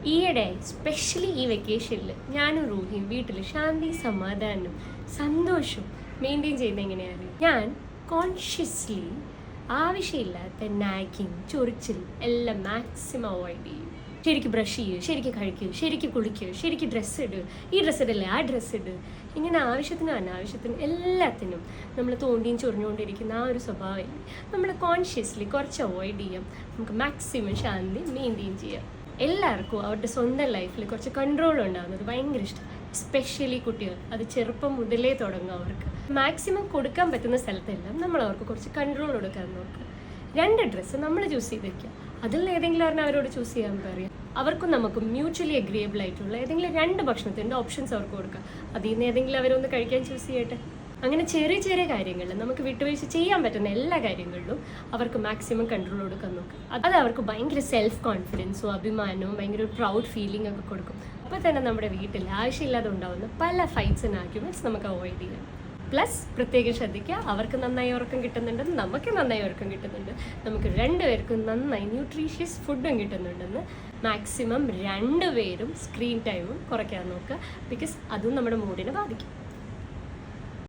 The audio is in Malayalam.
ഈയിടെ സ്പെഷ്യലി ഈ വെക്കേഷനിൽ ഞാനും റൂഹിയും വീട്ടിൽ ശാന്തി സമാധാനം സന്തോഷവും മെയിൻറ്റെയിൻ ചെയ്യുന്നത് എങ്ങനെയാണ്? ഞാൻ കോൺഷ്യസ്ലി ആവശ്യമില്ലാത്ത നാക്കിങ് ചൊറിച്ചിൽ എല്ലാം മാക്സിമം അവോയ്ഡ് ചെയ്യും. ശരിക്കും ബ്രഷ് ചെയ്യൂ, ശരിക്കും കഴിക്കൂ, ശരിക്കും കുളിക്കൂ, ശരിക്കും ഡ്രസ്സ് ഇടൂ, ഈ ഡ്രസ്സ് ഇടല്ലേ ആ ഡ്രസ്സ് ഇട്, ഇങ്ങനെ ആവശ്യത്തിനും അനാവശ്യത്തിനും എല്ലാത്തിനും നമ്മൾ തോണ്ടിയും ചൊറിഞ്ഞുകൊണ്ടിരിക്കുന്ന ആ ഒരു സ്വഭാവം നമ്മൾ കോൺഷ്യസ്ലി കുറച്ച് അവോയ്ഡ് ചെയ്യാം. നമുക്ക് മാക്സിമം ശാന്തി മെയിൻറ്റെയിൻ ചെയ്യാം. എല്ലാവർക്കും അവരുടെ സ്വന്തം ലൈഫിൽ കുറച്ച് കൺട്രോൾ ഉണ്ടാകുന്നത് ഭയങ്കര ഇഷ്ടം. എസ്പെഷ്യലി കുട്ടികൾ അത് ചെറുപ്പം മുതലേ തുടങ്ങും. അവർക്ക് മാക്സിമം കൊടുക്കാൻ പറ്റുന്ന സ്ഥലത്തെല്ലാം നമ്മൾ അവർക്ക് കുറച്ച് കൺട്രോൾ കൊടുക്കാൻ നോക്കുക. 2 ഡ്രസ്സ് നമ്മൾ ചൂസ് ചെയ്ത് വെക്കുക. അതിൽ ഏതെങ്കിലും പറഞ്ഞാൽ അവരോട് ചൂസ് ചെയ്യാൻ പറയാം. അവർക്കും നമുക്കും മ്യൂച്വലി അഗ്രിയബിൾ ആയിട്ടുള്ള ഏതെങ്കിലും 2 ഭക്ഷണത്തിൻ്റെ ഓപ്ഷൻസ് അവർക്ക് കൊടുക്കുക. അതിൽ നിന്ന് ഏതെങ്കിലും അവരൊന്ന് കഴിക്കാൻ ചൂസ് ചെയ്യട്ടെ. അങ്ങനെ ചെറിയ ചെറിയ കാര്യങ്ങളിൽ നമുക്ക് വിട്ടുവീഴ്ച ചെയ്യാൻ പറ്റുന്ന എല്ലാ കാര്യങ്ങളിലും അവർക്ക് മാക്സിമം കൺട്രോൾ കൊടുക്കാൻ നോക്കും. അത് അവർക്ക് ഭയങ്കര സെൽഫ് കോൺഫിഡൻസും അഭിമാനവും ഭയങ്കര ഒരു പ്രൗഡ് ഫീലിംഗ് ഒക്കെ കൊടുക്കും. അപ്പോൾ തന്നെ നമ്മുടെ വീട്ടിൽ ആവശ്യമില്ലാതെ ഉണ്ടാകുന്ന പല ഫൈറ്റ്സ് ആൻഡ് ആർഗ്യുമെന്റ്സ് നമുക്ക് അവോയ്ഡ് ചെയ്യാം. പ്ലസ് പ്രത്യേകം ശ്രദ്ധിക്കുക, അവർക്ക് നന്നായി ഉറക്കം കിട്ടുന്നുണ്ടെന്ന്, നമുക്ക് നന്നായി ഉറക്കം കിട്ടുന്നുണ്ട്, നമുക്ക് 2 പേർക്കും നന്നായി ന്യൂട്രീഷ്യസ് ഫുഡും കിട്ടുന്നുണ്ടെന്ന്. മാക്സിമം 2 പേരും സ്ക്രീൻ ടൈമും കുറയ്ക്കാൻ നോക്കുക. ബിക്കോസ് അതും നമ്മുടെ മൂഡിനെ ബാധിക്കും.